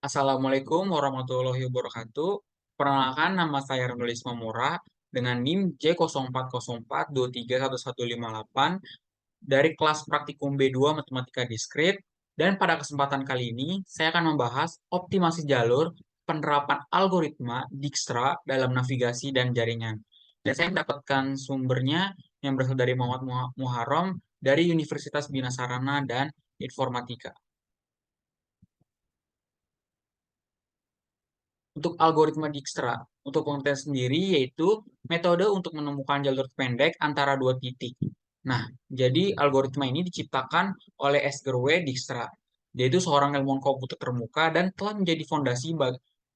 Assalamualaikum warahmatullahi wabarakatuh. Perkenalkan, nama saya Ronulis Mamora dengan NIM J0404231158 dari kelas praktikum B2 Matematika Diskrit. Dan pada kesempatan kali ini, saya akan membahas optimasi jalur penerapan algoritma Dijkstra dalam navigasi dan jaringan. Dan saya mendapatkan sumbernya yang berasal dari Muhammad Muharram dari Universitas Bina Sarana dan Informatika. Untuk algoritma Dijkstra, untuk konten sendiri yaitu metode untuk menemukan jalur pendek antara dua titik. Nah, jadi algoritma ini diciptakan oleh Edgar W. Dijkstra, yaitu seorang ilmuwan komputer termuka dan telah menjadi fondasi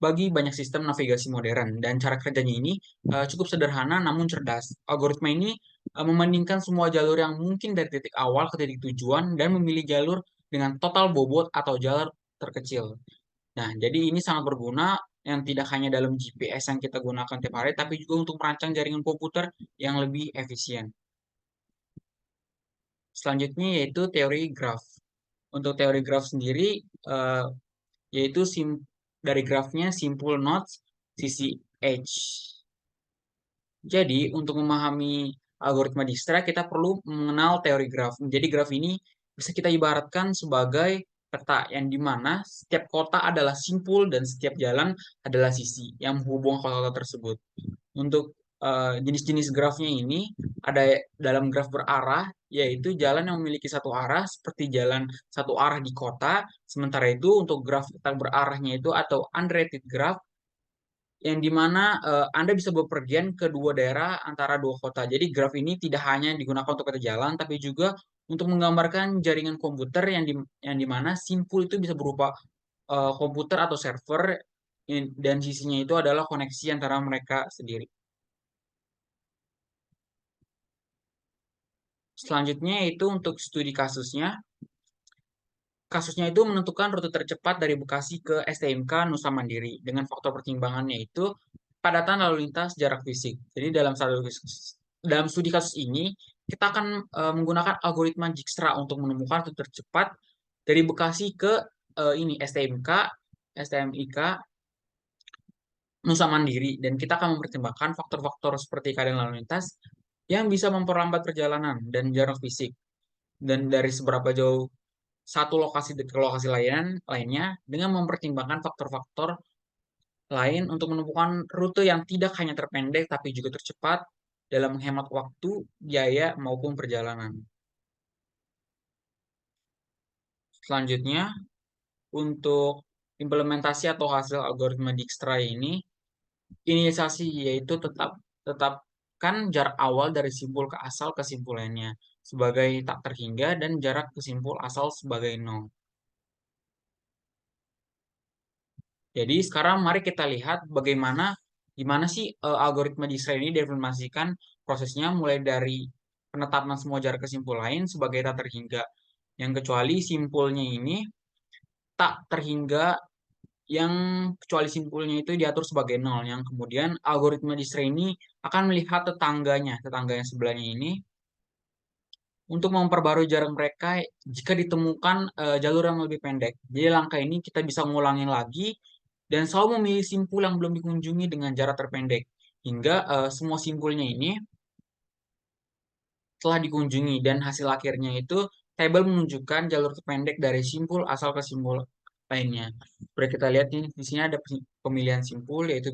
bagi banyak sistem navigasi modern. Dan cara kerjanya ini cukup sederhana namun cerdas. Algoritma ini membandingkan semua jalur yang mungkin dari titik awal ke titik tujuan dan memilih jalur dengan total bobot atau jalur terkecil. Nah, jadi ini sangat berguna yang tidak hanya dalam GPS yang kita gunakan tiap hari, tapi juga untuk merancang jaringan komputer yang lebih efisien. Selanjutnya yaitu teori graf. Untuk teori graf sendiri, eh, yaitu dari grafnya simple nodes sisi edge. Jadi, untuk memahami algoritma Dijkstra, kita perlu mengenal teori graf. Jadi, graf ini bisa kita ibaratkan sebagai peta yang dimana setiap kota adalah simpul dan setiap jalan adalah sisi yang menghubungkan kota-kota tersebut. Untuk jenis-jenis grafnya ini ada dalam graf berarah, yaitu jalan yang memiliki satu arah seperti jalan satu arah di kota. Sementara itu untuk graf tak berarahnya itu atau unrated graph yang dimana Anda bisa bepergian ke dua daerah antara dua kota. Jadi graf ini tidak hanya digunakan untuk peta jalan, tapi juga untuk menggambarkan jaringan komputer yang dimana simpul itu bisa berupa komputer atau server dan sisinya itu adalah koneksi antara mereka sendiri. Selanjutnya itu untuk studi kasusnya. Kasusnya itu menentukan rute tercepat dari Bekasi ke STMK Nusa Mandiri dengan faktor pertimbangannya itu padatan lalu lintas jarak fisik. Jadi dalam studi kasus ini kita akan menggunakan algoritma Dijkstra untuk menemukan rute tercepat dari Bekasi ke ini STMIK Nusa Mandiri dan kita akan mempertimbangkan faktor-faktor seperti keadaan lalu lintas yang bisa memperlambat perjalanan dan jarak fisik dan dari seberapa jauh satu lokasi ke lokasi lainnya dengan mempertimbangkan faktor-faktor lain untuk menemukan rute yang tidak hanya terpendek tapi juga tercepat dalam menghemat waktu, biaya maupun perjalanan. Selanjutnya, untuk implementasi atau hasil algoritma Dijkstra ini, inisiasi yaitu tetapkan jarak awal dari simpul ke asal kesimpulannya sebagai tak terhingga dan jarak ke simpul asal sebagai nol. Jadi sekarang mari kita lihat gimana sih algoritma Dijkstra ini diimplementasikan prosesnya mulai dari penetapan semua jarak kesimpul lain sebagai tak terhingga. Yang kecuali simpulnya ini tak terhingga yang kecuali simpulnya itu diatur sebagai nol. Yang kemudian algoritma Dijkstra ini akan melihat tetangganya sebelahnya ini untuk memperbarui jarak mereka jika ditemukan jalur yang lebih pendek. Jadi langkah ini kita bisa ngulangin lagi dan selalu memilih simpul yang belum dikunjungi dengan jarak terpendek hingga semua simpulnya ini telah dikunjungi dan hasil akhirnya itu tabel menunjukkan jalur terpendek dari simpul asal ke simpul lainnya. Seperti kita lihat nih, di sini ada pemilihan simpul yaitu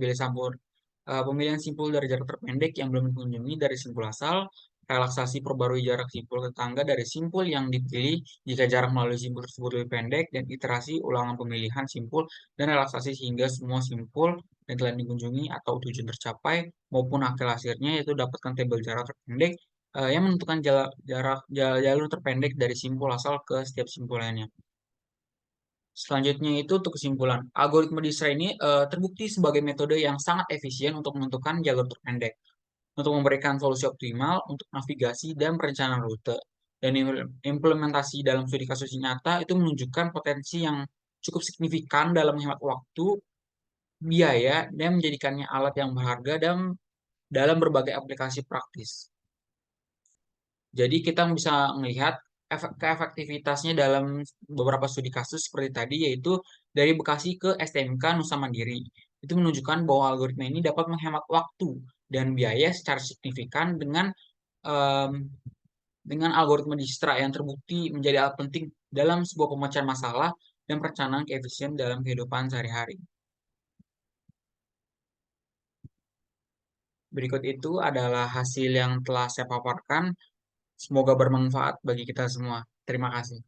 pemilihan simpul dari jarak terpendek yang belum dikunjungi dari simpul asal, relaksasi perbarui jarak simpul tetangga dari simpul yang dipilih jika jarak melalui simpul tersebut lebih pendek, dan iterasi ulangan pemilihan simpul dan relaksasi sehingga semua simpul yang telah dikunjungi atau tujuan tercapai maupun hasilnya yaitu dapatkan tabel jarak terpendek yang menentukan jalur terpendek dari simpul asal ke setiap simpulannya. Selanjutnya itu untuk kesimpulan. Algoritma Dijkstra ini terbukti sebagai metode yang sangat efisien untuk menentukan jalur terpendek, untuk memberikan solusi optimal untuk navigasi dan perencanaan rute. Dan implementasi dalam studi kasus nyata itu menunjukkan potensi yang cukup signifikan dalam menghemat waktu, biaya, dan menjadikannya alat yang berharga dalam berbagai aplikasi praktis. Jadi kita bisa melihat keefektivitasnya dalam beberapa studi kasus seperti tadi, yaitu dari Bekasi ke STMK Nusa Mandiri. Itu menunjukkan bahwa algoritma ini dapat menghemat waktu dan biaya secara signifikan em, dengan algoritma Dijkstra yang terbukti menjadi alat penting dalam sebuah pemecahan masalah dan perencanaan keefisien dalam kehidupan sehari-hari. Berikut itu adalah hasil yang telah saya paparkan. Semoga bermanfaat bagi kita semua. Terima kasih.